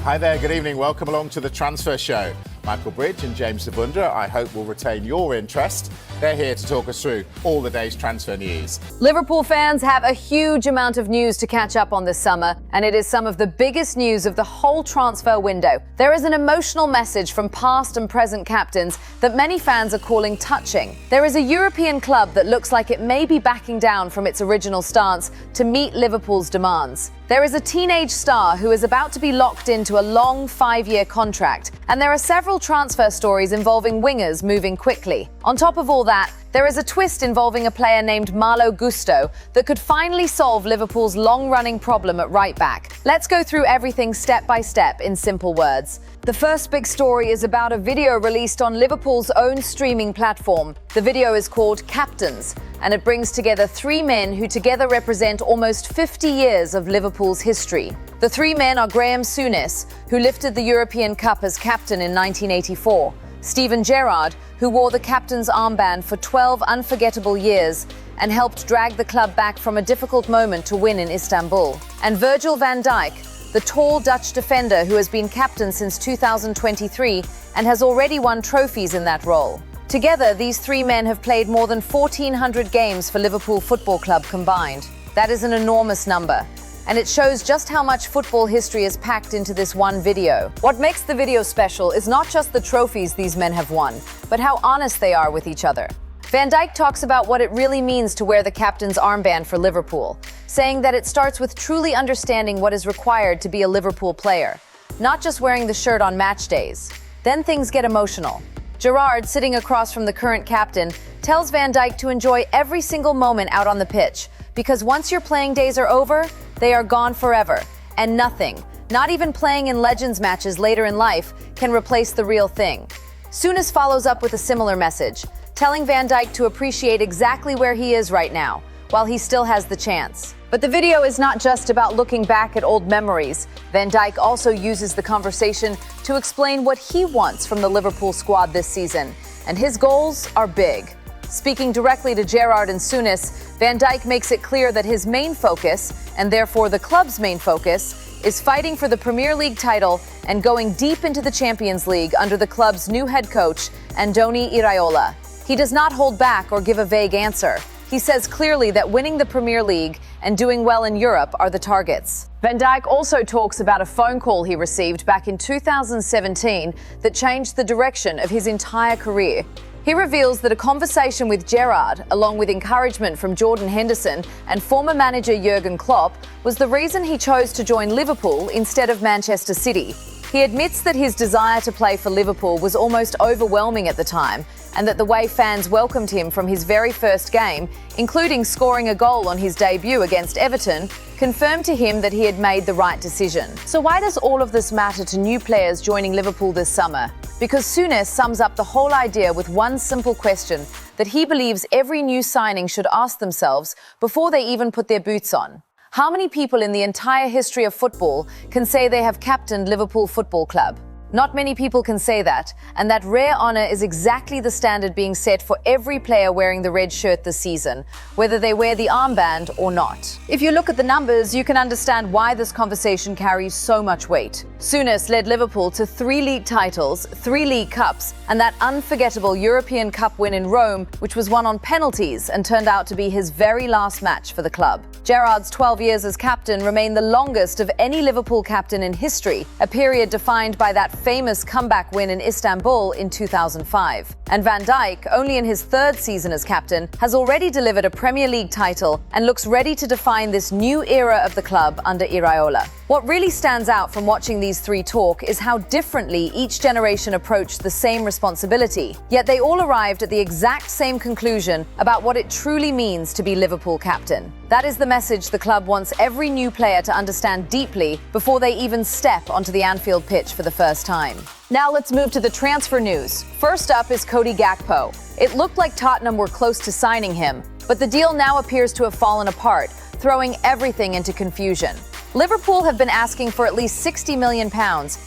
Hi there, good evening. Welcome along to the Transfer Show. Michael Bridge and James Savundra, I hope, will retain your interest. They're here to talk us through all the day's transfer news. Liverpool fans have a huge amount of news to catch up on this summer, and it is some of the biggest news of the whole transfer window. There is an emotional message from past and present captains that many fans are calling touching. There is a European club that looks like it may be backing down from its original stance to meet Liverpool's demands. There is a teenage star who is about to be locked into a long 5-year contract, and there are several transfer stories involving wingers moving quickly. On top of all that, there is a twist involving a player named Malo Gusto that could finally solve Liverpool's long-running problem at right-back. Let's go through everything step by step in simple words. The first big story is about a video released on Liverpool's own streaming platform. The video is called Captains, and it brings together 3 men who together represent almost 50 years of Liverpool's history. The 3 men are Graham Souness, who lifted the European Cup as captain in 1984, Steven Gerrard, who wore the captain's armband for 12 unforgettable years and helped drag the club back from a difficult moment to win in Istanbul, and Virgil van Dijk, the tall Dutch defender who has been captain since 2023 and has already won trophies in that role. Together, these 3 men have played more than 1,400 games for Liverpool Football Club combined. That is an enormous number, and it shows just how much football history is packed into this one video. What makes the video special is not just the trophies these men have won, but how honest they are with each other. Van Dijk talks about what it really means to wear the captain's armband for Liverpool, saying that it starts with truly understanding what is required to be a Liverpool player, not just wearing the shirt on match days. Then things get emotional. Gerrard, sitting across from the current captain, tells Van Dijk to enjoy every single moment out on the pitch, because once your playing days are over, they are gone forever, and nothing, not even playing in Legends matches later in life, can replace the real thing. Souness follows up with a similar message, telling Van Dijk to appreciate exactly where he is right now, while he still has the chance. But the video is not just about looking back at old memories. Van Dijk also uses the conversation to explain what he wants from the Liverpool squad this season, and his goals are big. Speaking directly to Gerrard and Souness, Van Dijk makes it clear that his main focus, and therefore the club's main focus, is fighting for the Premier League title and going deep into the Champions League under the club's new head coach, Andoni Iraola. He does not hold back or give a vague answer. He says clearly that winning the Premier League and doing well in Europe are the targets. Van Dijk also talks about a phone call he received back in 2017 that changed the direction of his entire career. He reveals that a conversation with Gerrard, along with encouragement from Jordan Henderson and former manager Jurgen Klopp, was the reason he chose to join Liverpool instead of Manchester City. He admits that his desire to play for Liverpool was almost overwhelming at the time, and that the way fans welcomed him from his very first game, including scoring a goal on his debut against Everton, confirmed to him that he had made the right decision. So why does all of this matter to new players joining Liverpool this summer? Because Souness sums up the whole idea with one simple question that he believes every new signing should ask themselves before they even put their boots on. How many people in the entire history of football can say they have captained Liverpool Football Club? Not many people can say that, and that rare honour is exactly the standard being set for every player wearing the red shirt this season, whether they wear the armband or not. If you look at the numbers, you can understand why this conversation carries so much weight. Souness led Liverpool to 3 league titles, 3 league cups, and that unforgettable European Cup win in Rome, which was won on penalties and turned out to be his very last match for the club. Gerrard's 12 years as captain remain the longest of any Liverpool captain in history, a period defined by that famous comeback win in Istanbul in 2005. And Van Dijk, only in his 3rd season as captain, has already delivered a Premier League title and looks ready to define this new era of the club under Iraola. What really stands out from watching these 3 talk is how differently each generation approached the same responsibility, yet they all arrived at the exact same conclusion about what it truly means to be Liverpool captain. That is the message the club wants every new player to understand deeply before they even step onto the Anfield pitch for the first time. Now let's move to the transfer news. First up is Cody Gakpo. It looked like Tottenham were close to signing him, but the deal now appears to have fallen apart, throwing everything into confusion. Liverpool have been asking for at least £60 million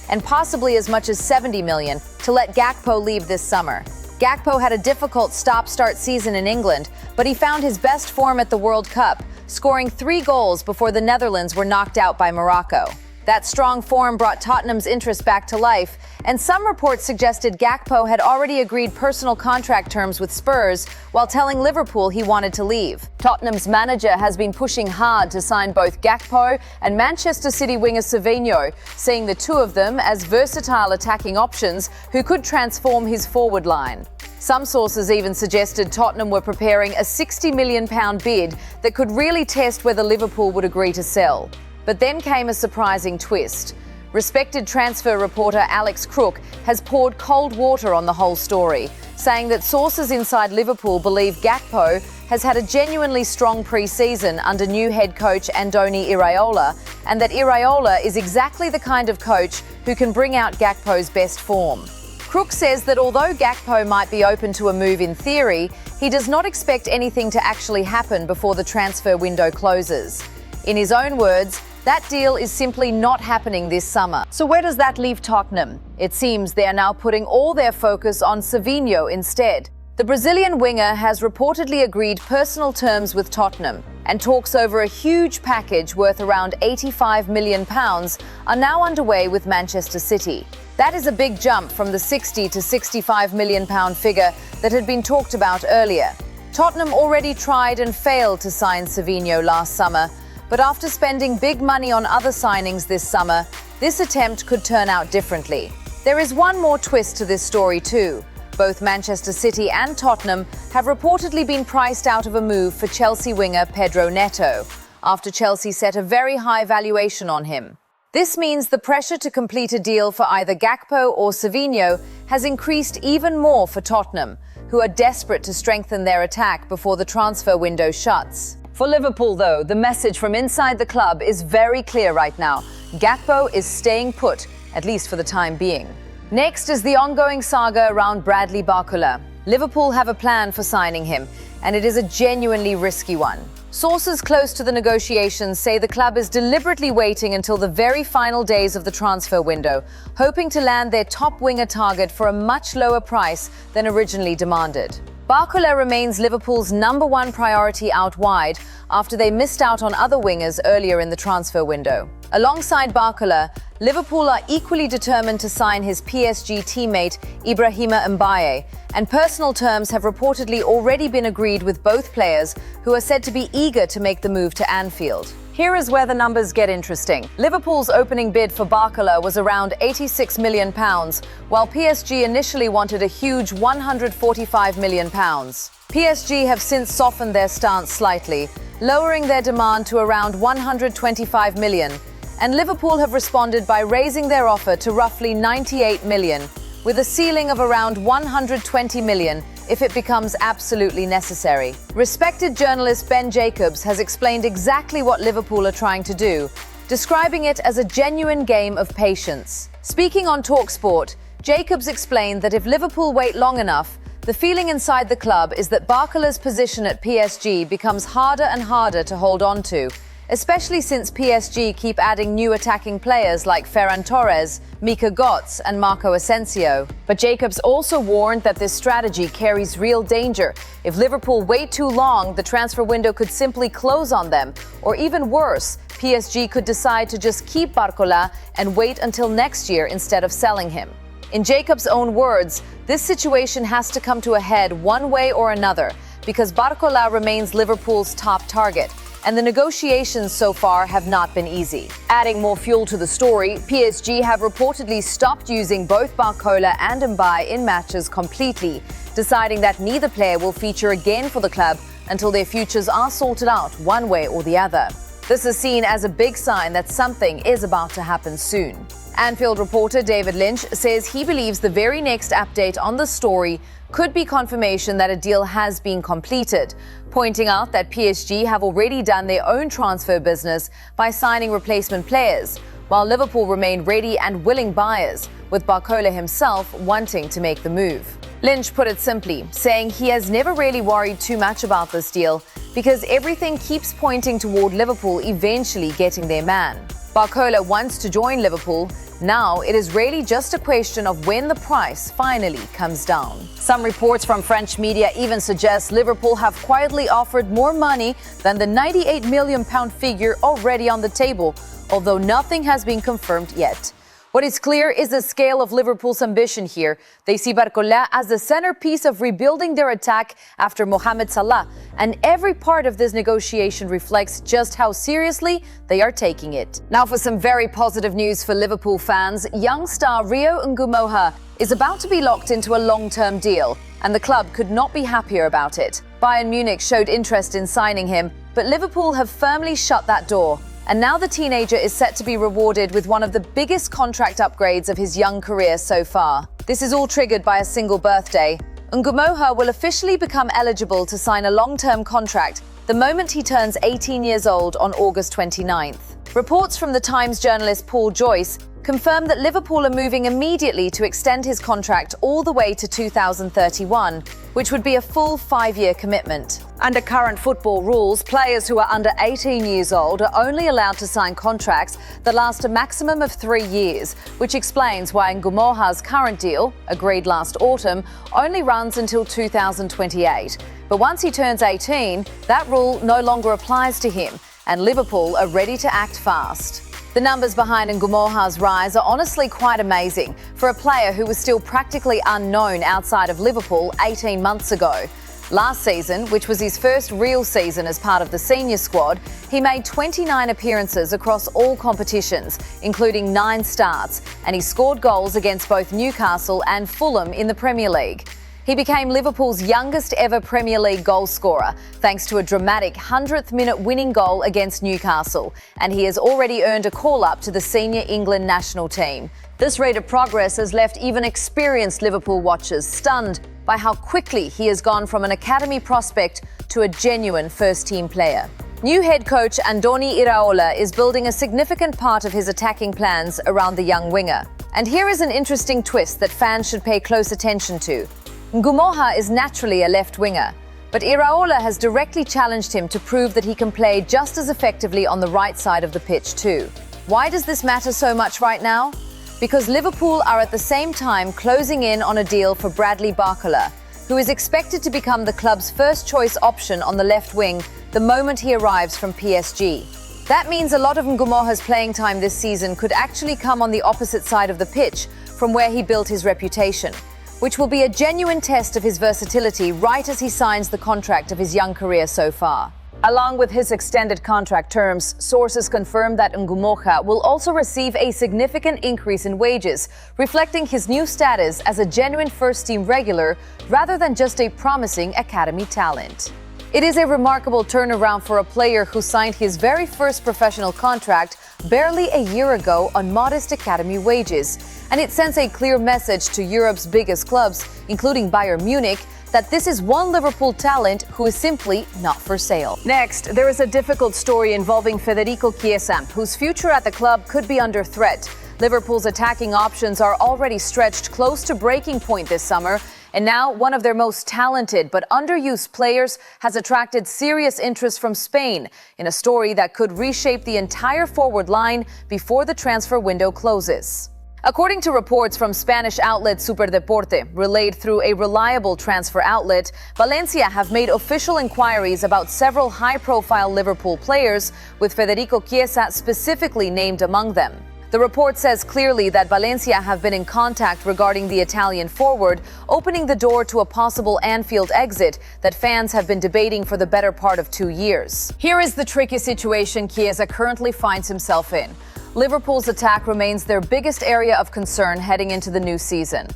and possibly as much as £70 million to let Gakpo leave this summer. Gakpo had a difficult stop-start season in England, but he found his best form at the World Cup, scoring 3 goals before the Netherlands were knocked out by Morocco. That strong form brought Tottenham's interest back to life, and some reports suggested Gakpo had already agreed personal contract terms with Spurs while telling Liverpool he wanted to leave. Tottenham's manager has been pushing hard to sign both Gakpo and Manchester City winger Savinho, seeing the two of them as versatile attacking options who could transform his forward line. Some sources even suggested Tottenham were preparing a £60 million bid that could really test whether Liverpool would agree to sell. But then came a surprising twist. Respected transfer reporter Alex Crook has poured cold water on the whole story, saying that sources inside Liverpool believe Gakpo has had a genuinely strong pre-season under new head coach Andoni Iraola, and that Iraola is exactly the kind of coach who can bring out Gakpo's best form. Crook says that although Gakpo might be open to a move in theory, he does not expect anything to actually happen before the transfer window closes. In his own words, that deal is simply not happening this summer. So where does that leave Tottenham? It seems they are now putting all their focus on Savinho instead. The Brazilian winger has reportedly agreed personal terms with Tottenham, and talks over a huge package worth around £85 million are now underway with Manchester City. That is a big jump from the £60 to £65 million figure that had been talked about earlier. Tottenham already tried and failed to sign Savinho last summer, but after spending big money on other signings this summer, this attempt could turn out differently. There is one more twist to this story too. Both Manchester City and Tottenham have reportedly been priced out of a move for Chelsea winger Pedro Neto, after Chelsea set a very high valuation on him. This means the pressure to complete a deal for either Gakpo or Savinho has increased even more for Tottenham, who are desperate to strengthen their attack before the transfer window shuts. For Liverpool, though, the message from inside the club is very clear right now. Gakpo is staying put, at least for the time being. Next is the ongoing saga around Bradley Barcola. Liverpool have a plan for signing him, and it is a genuinely risky one. Sources close to the negotiations say the club is deliberately waiting until the very final days of the transfer window, hoping to land their top winger target for a much lower price than originally demanded. Barcola remains Liverpool's number one priority out wide after they missed out on other wingers earlier in the transfer window. Alongside Barcola, Liverpool are equally determined to sign his PSG teammate Ibrahima Mbaye, and personal terms have reportedly already been agreed with both players, who are said to be eager to make the move to Anfield. Here is where the numbers get interesting. Liverpool's opening bid for Barcola was around £86 million, while PSG initially wanted a huge £145 million. PSG have since softened their stance slightly, lowering their demand to around £125 million, and Liverpool have responded by raising their offer to roughly £98 million, with a ceiling of around £120 million if it becomes absolutely necessary. Respected journalist Ben Jacobs has explained exactly what Liverpool are trying to do, describing it as a genuine game of patience. Speaking on TalkSport, Jacobs explained that if Liverpool wait long enough, the feeling inside the club is that Barcola's position at PSG becomes harder and harder to hold on to, especially since PSG keep adding new attacking players like Ferran Torres, Mika Götze and Marco Asensio. But Jacobs also warned that this strategy carries real danger. If Liverpool wait too long, the transfer window could simply close on them, or even worse, PSG could decide to just keep Barcola and wait until next year instead of selling him. In Jacobs' own words, this situation has to come to a head one way or another, because Barcola remains Liverpool's top target, and the negotiations so far have not been easy. Adding more fuel to the story, PSG have reportedly stopped using both Barcola and Mbaye in matches completely, deciding that neither player will feature again for the club until their futures are sorted out one way or the other. This is seen as a big sign that something is about to happen soon. Anfield reporter David Lynch says he believes the very next update on the story could be confirmation that a deal has been completed, pointing out that PSG have already done their own transfer business by signing replacement players, while Liverpool remain ready and willing buyers, with Barcola himself wanting to make the move. Lynch put it simply, saying he has never really worried too much about this deal because everything keeps pointing toward Liverpool eventually getting their man. Barcola wants to join Liverpool, Now, it is really just a question of when the price finally comes down. Some reports from French media even suggest Liverpool have quietly offered more money than the £98 million figure already on the table, although nothing has been confirmed yet. What is clear is the scale of Liverpool's ambition here. They see Barcola as the centerpiece of rebuilding their attack after Mohamed Salah, and every part of this negotiation reflects just how seriously they are taking it. Now for some very positive news for Liverpool fans. Young star Rio Ngumoha is about to be locked into a long-term deal, and the club could not be happier about it. Bayern Munich showed interest in signing him, but Liverpool have firmly shut that door. And now the teenager is set to be rewarded with one of the biggest contract upgrades of his young career so far. This is all triggered by a single birthday. Ngumoha will officially become eligible to sign a long-term contract the moment he turns 18 years old on August 29th. Reports from The Times journalist Paul Joyce confirm that Liverpool are moving immediately to extend his contract all the way to 2031, which would be a full 5-year commitment. Under current football rules, players who are under 18 years old are only allowed to sign contracts that last a maximum of 3 years, which explains why Ngumoha's current deal, agreed last autumn, only runs until 2028. But once he turns 18, that rule no longer applies to him, and Liverpool are ready to act fast. The numbers behind Ngumoha's rise are honestly quite amazing for a player who was still practically unknown outside of Liverpool 18 months ago. Last season, which was his first real season as part of the senior squad, he made 29 appearances across all competitions, including 9 starts, and he scored goals against both Newcastle and Fulham in the Premier League. He became Liverpool's youngest ever Premier League goal scorer, thanks to a dramatic 100th minute winning goal against Newcastle, and he has already earned a call-up to the senior England national team. This rate of progress has left even experienced Liverpool watchers stunned by how quickly he has gone from an academy prospect to a genuine first-team player. New head coach Andoni Iraola is building a significant part of his attacking plans around the young winger. And here is an interesting twist that fans should pay close attention to. Ngumoha is naturally a left winger, but Iraola has directly challenged him to prove that he can play just as effectively on the right side of the pitch too. Why does this matter so much right now? Because Liverpool are at the same time closing in on a deal for Bradley Barcola, who is expected to become the club's first choice option on the left wing the moment he arrives from PSG. That means a lot of Ngumoha's playing time this season could actually come on the opposite side of the pitch from where he built his reputation, which will be a genuine test of his versatility right as he signs the contract of his young career so far. Along with his extended contract terms, sources confirm that Ngumoha will also receive a significant increase in wages, reflecting his new status as a genuine first-team regular rather than just a promising academy talent. It is a remarkable turnaround for a player who signed his very first professional contract barely a year ago on modest academy wages, and it sends a clear message to Europe's biggest clubs, including Bayern Munich, that this is one Liverpool talent who is simply not for sale. Next, there is a difficult story involving Federico Chiesa, whose future at the club could be under threat. Liverpool's attacking options are already stretched close to breaking point this summer, and now one of their most talented but underused players has attracted serious interest from Spain in a story that could reshape the entire forward line before the transfer window closes. According to reports from Spanish outlet Superdeporte, relayed through a reliable transfer outlet, Valencia have made official inquiries about several high-profile Liverpool players, with Federico Chiesa specifically named among them. The report says clearly that Valencia have been in contact regarding the Italian forward, opening the door to a possible Anfield exit that fans have been debating for the better part of 2 years. Here is the tricky situation Chiesa currently finds himself in. Liverpool's attack remains their biggest area of concern heading into the new season.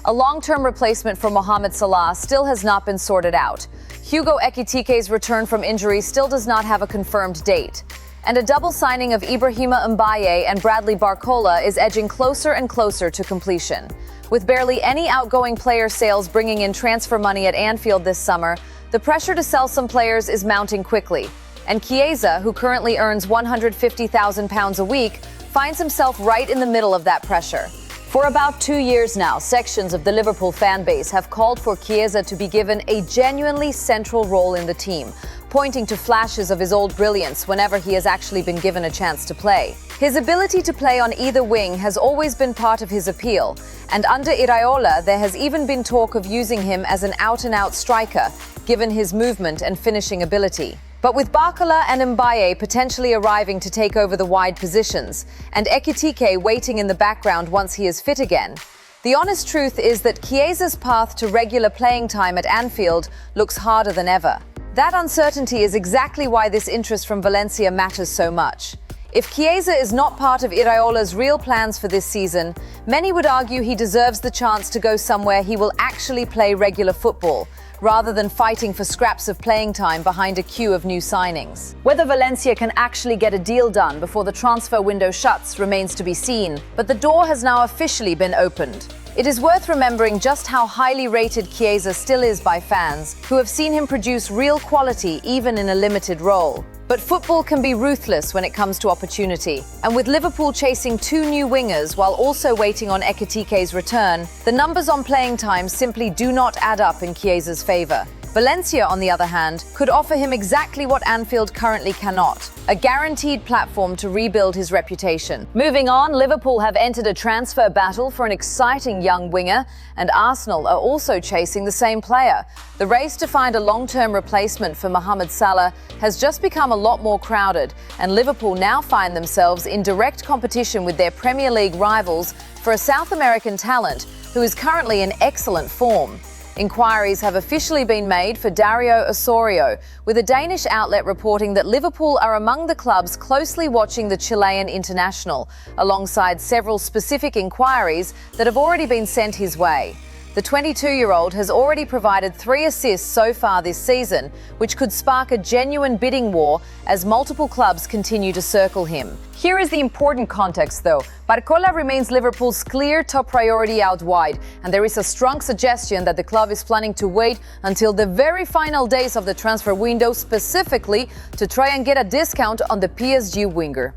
A long-term replacement for Mohamed Salah still has not been sorted out. Hugo Ekitike's return from injury still does not have a confirmed date. And a double signing of Ibrahima Mbaye and Bradley Barcola is edging closer and closer to completion. With barely any outgoing player sales bringing in transfer money at Anfield this summer, the pressure to sell some players is mounting quickly. And Chiesa, who currently earns £150,000 a week, finds himself right in the middle of that pressure. For about 2 years now, sections of the Liverpool fan base have called for Chiesa to be given a genuinely central role in the team, pointing to flashes of his old brilliance whenever he has actually been given a chance to play. His ability to play on either wing has always been part of his appeal, and under Iraola there has even been talk of using him as an out-and-out striker, given his movement and finishing ability. But with Barcola and Mbaye potentially arriving to take over the wide positions, and Ekitike waiting in the background once he is fit again, the honest truth is that Chiesa's path to regular playing time at Anfield looks harder than ever. That uncertainty is exactly why this interest from Valencia matters so much. If Chiesa is not part of Iraola's real plans for this season, many would argue he deserves the chance to go somewhere he will actually play regular football, rather than fighting for scraps of playing time behind a queue of new signings. Whether Valencia can actually get a deal done before the transfer window shuts remains to be seen, but the door has now officially been opened. It is worth remembering just how highly rated Chiesa still is by fans, who have seen him produce real quality even in a limited role. But football can be ruthless when it comes to opportunity. And with Liverpool chasing 2 new wingers while also waiting on Ekitike's return, the numbers on playing time simply do not add up in Chiesa's favour. Valencia, on the other hand, could offer him exactly what Anfield currently cannot: a guaranteed platform to rebuild his reputation. Moving on, Liverpool have entered a transfer battle for an exciting young winger, and Arsenal are also chasing the same player. The race to find a long-term replacement for Mohamed Salah has just become a lot more crowded, and Liverpool now find themselves in direct competition with their Premier League rivals for a South American talent who is currently in excellent form. Inquiries have officially been made for Dario Osorio, with a Danish outlet reporting that Liverpool are among the clubs closely watching the Chilean international, alongside several specific inquiries that have already been sent his way. The 22-year-old has already provided 3 assists so far this season, which could spark a genuine bidding war as multiple clubs continue to circle him. Here is the important context, though. Barcola remains Liverpool's clear top priority out wide, and there is a strong suggestion that the club is planning to wait until the very final days of the transfer window specifically to try and get a discount on the PSG winger.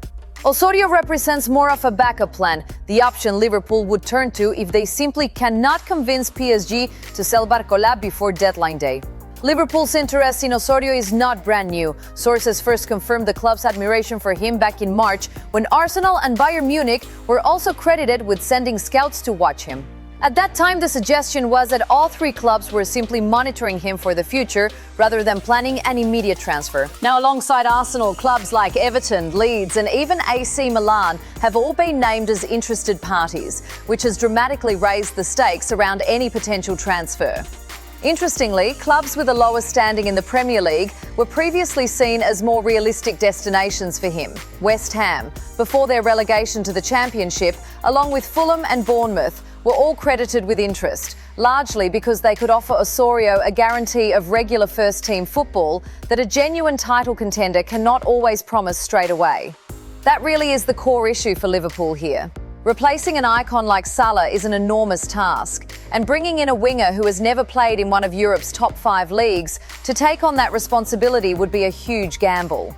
Osorio represents more of a backup plan, the option Liverpool would turn to if they simply cannot convince PSG to sell Barcola before deadline day. Liverpool's interest in Osorio is not brand new. Sources first confirmed the club's admiration for him back in March, when Arsenal and Bayern Munich were also credited with sending scouts to watch him. At that time, the suggestion was that all 3 clubs were simply monitoring him for the future rather than planning an immediate transfer. Now, alongside Arsenal, clubs like Everton, Leeds and even AC Milan have all been named as interested parties, which has dramatically raised the stakes around any potential transfer. Interestingly, clubs with a lower standing in the Premier League were previously seen as more realistic destinations for him. West Ham, before their relegation to the Championship, along with Fulham and Bournemouth, were all credited with interest, largely because they could offer Osorio a guarantee of regular first-team football that a genuine title contender cannot always promise straight away. That really is the core issue for Liverpool here. Replacing an icon like Salah is an enormous task, and bringing in a winger who has never played in one of Europe's top 5 leagues to take on that responsibility would be a huge gamble.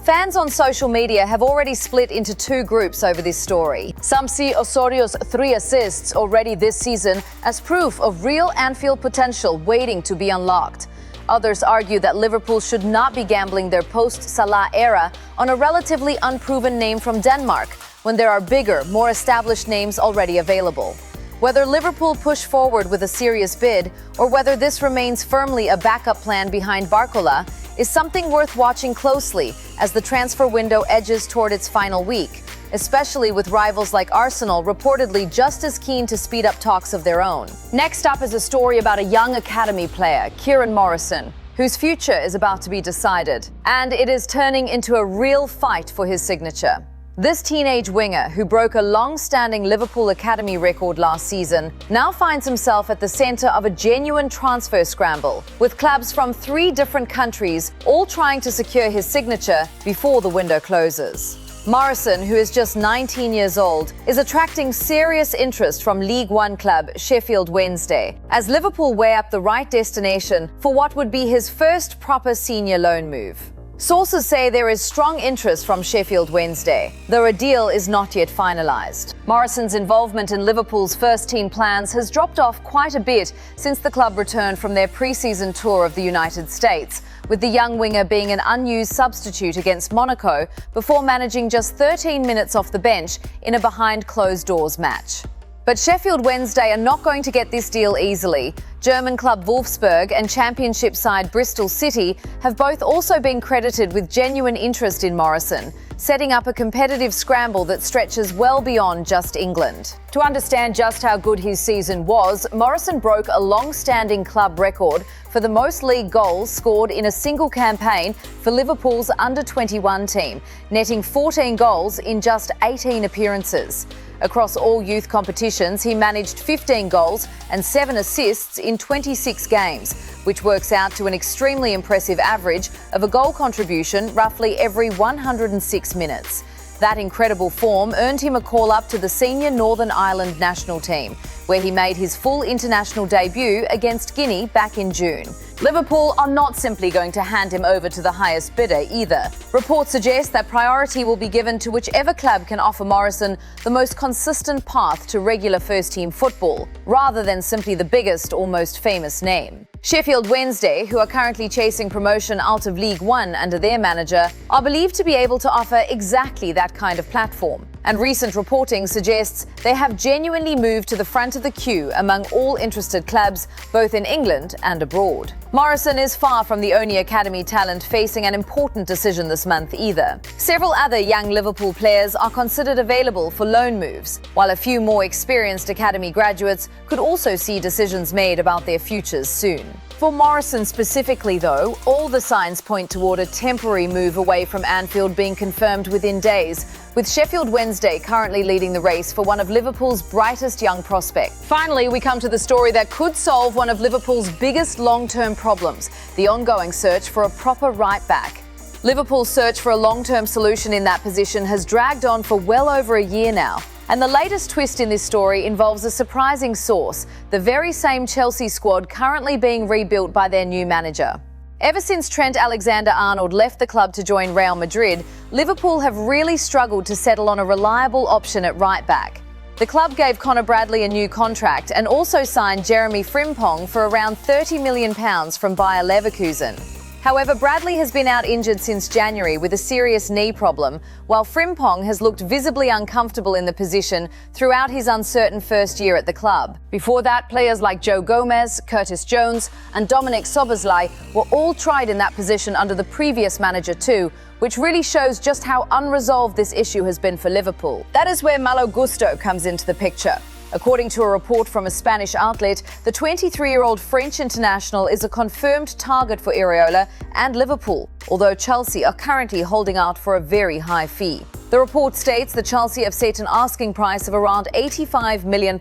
Fans on social media have already split into 2 groups over this story. Some see Osorio's 3 assists already this season as proof of real Anfield potential waiting to be unlocked. Others argue that Liverpool should not be gambling their post-Salah era on a relatively unproven name from Denmark, when there are bigger, more established names already available. Whether Liverpool push forward with a serious bid, or whether this remains firmly a backup plan behind Barcola, is something worth watching closely as the transfer window edges toward its final week, especially with rivals like Arsenal reportedly just as keen to speed up talks of their own. Next up is a story about a young academy player, Kieran Morrison, whose future is about to be decided, and it is turning into a real fight for his signature. This teenage winger, who broke a long-standing Liverpool academy record last season, now finds himself at the centre of a genuine transfer scramble, with clubs from 3 different countries all trying to secure his signature before the window closes. Morrison, who is just 19 years old, is attracting serious interest from League One club Sheffield Wednesday, as Liverpool weigh up the right destination for what would be his first proper senior loan move. Sources say there is strong interest from Sheffield Wednesday, though a deal is not yet finalised. Morrison's involvement in Liverpool's first-team plans has dropped off quite a bit since the club returned from their pre-season tour of the United States, with the young winger being an unused substitute against Monaco before managing just 13 minutes off the bench in a behind-closed-doors match. But Sheffield Wednesday are not going to get this deal easily. German club Wolfsburg and Championship side Bristol City have both also been credited with genuine interest in Morrison, setting up a competitive scramble that stretches well beyond just England. To understand just how good his season was, Morrison broke a long-standing club record for the most league goals scored in a single campaign for Liverpool's under-21 team, netting 14 goals in just 18 appearances. Across all youth competitions, he managed 15 goals and 7 assists in 26 games, which works out to an extremely impressive average of a goal contribution roughly every 106 minutes. That incredible form earned him a call-up to the senior Northern Ireland national team, where he made his full international debut against Guinea back in June. Liverpool are not simply going to hand him over to the highest bidder either. Reports suggest that priority will be given to whichever club can offer Morrison the most consistent path to regular first-team football, rather than simply the biggest or most famous name. Sheffield Wednesday, who are currently chasing promotion out of League One under their manager, are believed to be able to offer exactly that kind of platform. And recent reporting suggests they have genuinely moved to the front of the queue among all interested clubs, both in England and abroad. Morrison is far from the only academy talent facing an important decision this month either. Several other young Liverpool players are considered available for loan moves, while a few more experienced academy graduates could also see decisions made about their futures soon. For Morrison specifically, though, all the signs point toward a temporary move away from Anfield being confirmed within days, with Sheffield Wednesday currently leading the race for one of Liverpool's brightest young prospects. Finally, we come to the story that could solve one of Liverpool's biggest long-term problems, the ongoing search for a proper right-back. Liverpool's search for a long-term solution in that position has dragged on for well over a year now. And the latest twist in this story involves a surprising source, the very same Chelsea squad currently being rebuilt by their new manager. Ever since Trent Alexander-Arnold left the club to join Real Madrid, Liverpool have really struggled to settle on a reliable option at right-back. The club gave Conor Bradley a new contract and also signed Jeremy Frimpong for around £30 million from Bayer Leverkusen. However, Bradley has been out injured since January with a serious knee problem, while Frimpong has looked visibly uncomfortable in the position throughout his uncertain first year at the club. Before that, players like Joe Gomez, Curtis Jones and Dominic Szoboszlai were all tried in that position under the previous manager too, which really shows just how unresolved this issue has been for Liverpool. That is where Malo Gusto comes into the picture. According to a report from a Spanish outlet, the 23-year-old French international is a confirmed target for Iraola and Liverpool, although Chelsea are currently holding out for a very high fee. The report states that Chelsea have set an asking price of around £85 million,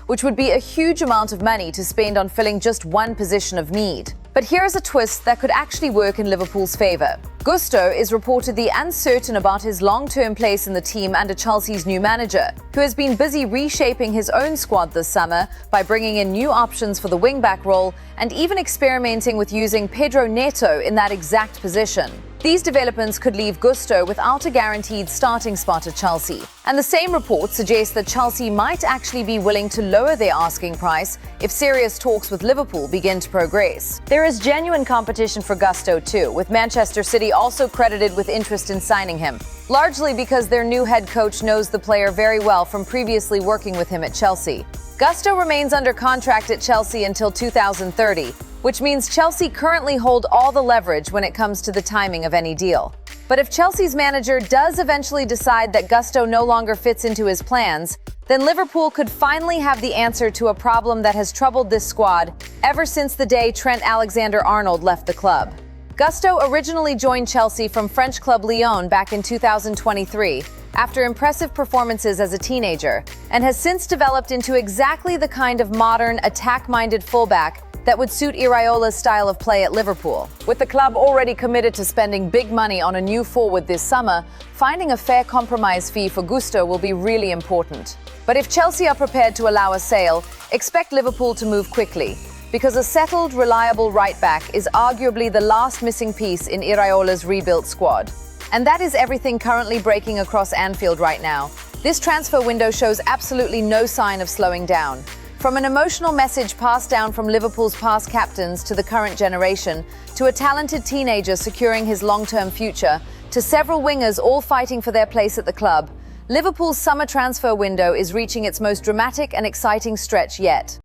which would be a huge amount of money to spend on filling just one position of need. But here's a twist that could actually work in Liverpool's favour. Gusto is reportedly uncertain about his long-term place in the team under Chelsea's new manager, who has been busy reshaping his own squad this summer by bringing in new options for the wing-back role and even experimenting with using Pedro Neto in that exact position. These developments could leave Gusto without a guaranteed starting spot at Chelsea. And the same report suggests that Chelsea might actually be willing to lower their asking price if serious talks with Liverpool begin to progress. There is genuine competition for Gusto too, with Manchester City also credited with interest in signing him, largely because their new head coach knows the player very well from previously working with him at Chelsea. Gusto remains under contract at Chelsea until 2030, which means Chelsea currently hold all the leverage when it comes to the timing of any deal. But if Chelsea's manager does eventually decide that Gusto no longer fits into his plans, then Liverpool could finally have the answer to a problem that has troubled this squad ever since the day Trent Alexander-Arnold left the club. Gusto originally joined Chelsea from French club Lyon back in 2023, after impressive performances as a teenager, and has since developed into exactly the kind of modern, attack-minded fullback that would suit Iraola's style of play at Liverpool. With the club already committed to spending big money on a new forward this summer, finding a fair compromise fee for Gusto will be really important. But if Chelsea are prepared to allow a sale, expect Liverpool to move quickly, because a settled, reliable right-back is arguably the last missing piece in Iraola's rebuilt squad. And that is everything currently breaking across Anfield right now. This transfer window shows absolutely no sign of slowing down. From an emotional message passed down from Liverpool's past captains to the current generation, to a talented teenager securing his long-term future, to several wingers all fighting for their place at the club, Liverpool's summer transfer window is reaching its most dramatic and exciting stretch yet.